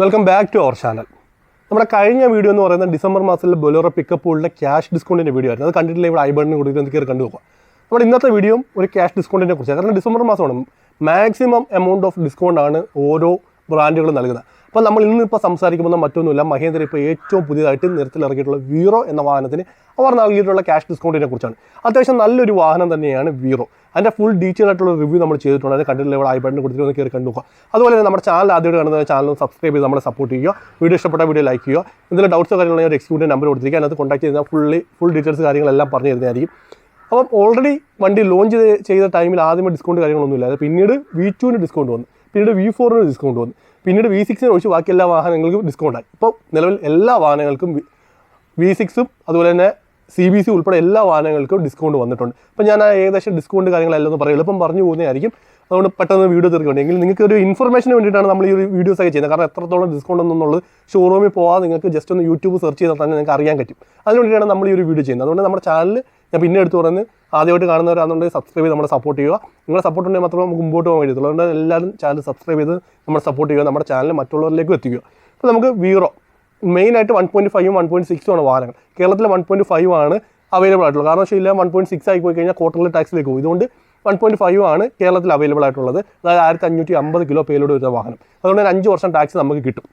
Welcome back to our channel. നമ്മുടെ കഴിഞ്ഞ video എന്ന് പറയുന്നത് ഡിസംബർ മാസത്തിൽ ബൊലേറോ പിക്കപ്പുകളുടെ ക്യാഷ് ഡിസ്കൗണ്ടിൻ്റെ വീഡിയോ ആയിരുന്നു. അത് കണ്ടിട്ടില്ല, ഇവിടെ ഐ ബട്ടണിന് കൊടുത്തിട്ട് കയറി കണ്ടു നോക്കുക. നമ്മുടെ ഇന്നത്തെ വീഡിയോ ഒരു ക്യാഷ് ഡിസ്കൗണ്ടിനെ കുറിച്ചാണ്. കാരണം ഡിസംബർ മാസമാണ് മാക്സിമം എമൗണ്ട് ഓഫ് ഡിസ്കൗണ്ടാണ് ഓരോ ബ്രാൻഡുകളും നൽകുന്നത്. അപ്പോൾ നമ്മൾ ഇന്നിപ്പോൾ സംസാരിക്കുമ്പോൾ മറ്റൊന്നുമില്ല, മഹേന്ദ്ര ഇപ്പോൾ ഏറ്റവും പുതിയതായിട്ട് നിരത്തിലിറക്കിയിട്ടുള്ള വീറോ എന്ന വാഹനത്തിന് അവർ നൽകിയിട്ടുള്ള ക്യാഷ് ഡിസ്കൗണ്ടിനെ കുറിച്ചാണ്. അത്യാവശ്യം നല്ലൊരു വാഹനം തന്നെയാണ് വീറോ. അതിൻ്റെ ഫുൾ ഡീറ്റെയിൽ ആയിട്ടുള്ള റിവ്യൂ നമ്മൾ ചെയ്തിട്ടുണ്ട്. അത് കണ്ടിട്ടില്ല, ഇവിടെ ഐ ബട്ടൺ കൊടുത്തിട്ട് ഒന്ന് കയറി കണ്ടു നോക്കുക. അതുപോലെ തന്നെ നമ്മുടെ ചാനൽ ആദ്യമായിട്ട് കാണുന്ന ചാനൽ സബ്സ്ക്രൈബ് ചെയ്ത് നമ്മളെ സപ്പോർട്ട് ചെയ്യുക. വീഡിയോ ഇഷ്ടപ്പെട്ട വീഡിയോ ലൈക്ക് ചെയ്യുക. എന്തെങ്കിലും ഡൗട്ട്സോ കാര്യങ്ങളോ ഞാൻ ഒരു എക്സിക്യൂട്ടീവ് നമ്പർ കൊടുത്തിരിക്കുക. അതിനകത്ത് കോൺടാക്ട് ചെയ്താൽ ഫുൾ ഡീറ്റെയിൽസ് കാര്യങ്ങളെല്ലാം പറഞ്ഞു തരുന്നതായിരിക്കും. അപ്പം ഓൾറെഡി വണ്ടി ലോഞ്ച് ചെയ്ത ടൈമിൽ ആദ്യമേ ഡിസ്കൗണ്ട് കാര്യങ്ങളൊന്നുമില്ല. അത് പിന്നീട് V2 ഡിസ്കൗണ്ട് വന്നു, പിന്നീട് V4 ഡിസ്കൗണ്ട് വന്നു, പിന്നീട് V6 ഒഴിച്ച് ബാക്കി എല്ലാ വാഹനങ്ങൾക്കും ഡിസ്കൗണ്ടായി. ഇപ്പോൾ നിലവിൽ എല്ലാ വാഹനങ്ങൾക്കും V6 അതുപോലെ തന്നെ CBC ഉൾപ്പെടെ എല്ലാ വാഹനങ്ങൾക്കും ഡിസ്കൗണ്ട് വന്നിട്ടുണ്ട്. അപ്പോൾ ഞാൻ ഏകദേശം ഡിസ്കൗണ്ട് കാര്യങ്ങളെല്ലാം ഒന്ന് പറയും, എളുപ്പം പറഞ്ഞു പോകുന്നതായിരിക്കും. അതുകൊണ്ട് പെട്ടെന്ന് വീഡിയോ തീർക്കുന്നുണ്ട്. എങ്കിൽ നിങ്ങൾക്ക് ഒരു ഇൻഫർമേഷന് വേണ്ടിയിട്ടാണ് നമ്മൾ ഈ ഒരു വീഡിയോസ് ഒക്കെ ചെയ്യുന്നത്. കാരണം എത്രത്തോളം ഡിസ്കൗണ്ട് എന്നുള്ളത് ഷോറൂമിൽ പോകാതെ നിങ്ങൾക്ക് ജസ്റ്റ് ഒന്ന് യൂട്യൂബ് സെർച്ച് ചെയ്താൽ തന്നെ നിങ്ങൾക്ക് അറിയാൻ പറ്റും. അതിന് വേണ്ടിയിട്ടാണ് നമ്മൾ ഈ ഒരു വീഡിയോ ചെയ്യുന്നത്. അതുകൊണ്ട് നമ്മുടെ ചാനൽ ഞാൻ പിന്നെ എടുത്ത് പറയുന്നത് ആദ്യമായിട്ട് കാണുന്നവരാണെന്നുണ്ടെങ്കിൽ സബ്സ്ക്രൈബ് ചെയ്ത് നമ്മളെ സപ്പോർട്ട് ചെയ്യുക. നിങ്ങളെ സപ്പോർട്ട് ഉണ്ടെങ്കിൽ മാത്രമേ നമുക്ക് മുമ്പോട്ട് പോകാൻ കഴിയത്തുള്ളൂ. അതുകൊണ്ട് എല്ലാവരും ചാനൽ സബ്സ്ക്രൈബ് ചെയ്ത് നമ്മളെ സപ്പോർട്ട് ചെയ്യുക, നമ്മുടെ ചാനൽ മറ്റുള്ളവരിലേക്കും എത്തിക്കുക. അപ്പോൾ നമുക്ക് വീറോ മെയിനായിട്ട് 1.5 1.6 ആണ് വാഹനങ്ങൾ. കേരളത്തിൽ 1.5 ആണ് അവൈലബിൾ ആയിട്ടുള്ളത്. കാരണം വെച്ചാൽ 1.6 ആയി പോയി കഴിഞ്ഞാൽ ക്വാർട്ടർലി ടാക്സിലേക്ക് പോകും. ഇതുകൊണ്ട് 1.5 ആണ് കേരളത്തിൽ അവൈലബിൾ ആയിട്ടുള്ളത്. അതായത് 1550 കിലോ പേലോട് വരുന്ന വാഹനം. അതുകൊണ്ട് തന്നെ 5 വർഷം ടാക്സ് നമുക്ക് കിട്ടും.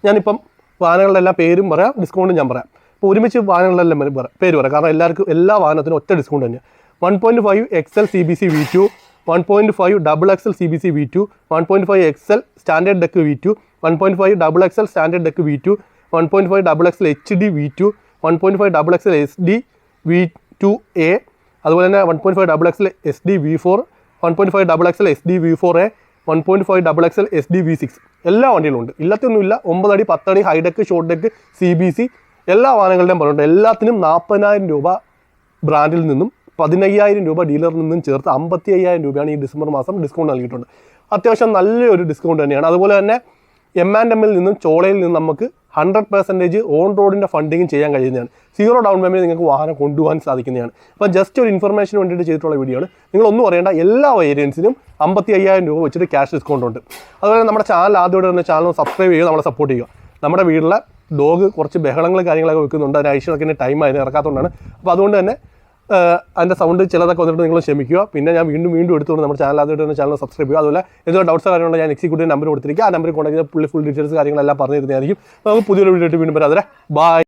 ഞാനിപ്പം വാഹനങ്ങളുടെ എല്ലാ പേരും പറയാം, ഡിസ്കൗണ്ടും ഞാൻ പറയാം. അപ്പോൾ ഒരുമിച്ച് വാഹനങ്ങളെല്ലാം പേര് പറയാം. കാരണം എല്ലാ വാഹനത്തിനും ഒറ്റ ഡിസ്കൗണ്ട് തന്നെയാണ്. 1.5 XL CBC V2, 1.5 XXL CBC V2, 1.5 XL standard deck V2, 1.5 XXL standard deck V2, 1.5 XXL HD V2, 1.5 XXL SD V2A, അതുപോലെ തന്നെ 1.5 XXL SD V4, 1.5 XXL SD V4A, 1.5 XXL SD V6 എല്ലാ വണ്ടികളും ഉണ്ട്. ഇല്ലാത്തൊന്നുമില്ല. 9 അടി 10 അടി ഹൈഡെക്ക് ഷോർട്ട് ഡെക്ക് CBC എല്ലാ വാഹനങ്ങളുടെയും പറഞ്ഞിട്ടുണ്ട്. എല്ലാത്തിനും 40,000 രൂപ ബ്രാൻഡിൽ നിന്നും 15,000 രൂപ ഡീലറിൽ നിന്നും ചേർത്ത് 55,000 രൂപയാണ് ഈ ഡിസംബർ മാസം ഡിസ്കൗണ്ട് നൽകിയിട്ടുണ്ട്. അത്യാവശ്യം നല്ലൊരു ഡിസ്കൗണ്ട് തന്നെയാണ്. അതുപോലെ തന്നെ M&Mൽ നിന്നും ചോളയിൽ നിന്നും നമുക്ക് 100% ഓൺ റോഡിൻ്റെ ഫണ്ടിങ്ങും ചെയ്യാൻ കഴിയുന്നതാണ്. 0 ഡൗൺ പേയ്മെൻറ്റ് നിങ്ങൾക്ക് വാഹനം കൊണ്ടുപോകാൻ സാധിക്കുന്നതാണ്. അപ്പോൾ ജസ്റ്റ് ഒരു ഇൻഫർമേഷന് വേണ്ടിയിട്ട് ചെയ്തിട്ടുള്ള വീഡിയോ ആണ്. നിങ്ങളൊന്നും അറിയേണ്ട, എല്ലാ വേരിയൻസിനും 55,000 രൂപ വെച്ചിട്ട് ക്യാഷ് ഡിസ്കൗണ്ട് ഉണ്ട്. അതുപോലെ നമ്മുടെ ചാനൽ ആദ്യമായിട്ട് തന്നെ ചാനൽ സബ്സ്ക്രൈബ് ചെയ്യുക, നമ്മളെ സപ്പോർട്ട് ചെയ്യുക. നമ്മുടെ വീട്ടിലെ ഡോഗ് കുറച്ച് ബഹളങ്ങൾ കാര്യങ്ങളൊക്കെ വെക്കുന്നുണ്ട്. അതിന് ഐശ്വര്യത്തിൻ്റെ ടൈം അതിന് ഇറക്കാത്തതുകൊണ്ടാണ്. അപ്പോൾ അതുകൊണ്ട് തന്നെ അതിൻ്റെ സൗണ്ട് ചിലതൊക്കെ വന്നിട്ട് നിങ്ങൾ ക്ഷമിക്കുക. പിന്നെ ഞാൻ വീണ്ടും എടുത്തുകൊണ്ട് നമ്മുടെ ചാനൽ ആദ്യമായിട്ട് തന്നെ ചാനൽ സബ്സ്ക്രൈബ് ചെയ്യുക. അതുപോലെ എന്തെങ്കിലും ഡൗട്ട്സ് കാര്യങ്ങളുണ്ട്, ഞാൻ എക്സിക്യൂട്ടീവ് നമ്പർ കൊടുത്തിരിക്കുക. ആ നമ്പറിൽ കോൺടാക്ട് ചെയ്താൽ ഫുൾ ഡീറ്റെയിൽസ് കാര്യങ്ങളെല്ലാം പറഞ്ഞു തരുന്നതായിരിക്കും. നമുക്ക് പുതിയൊരു വീഡിയോ വീണ്ടും വരാം. ബൈ.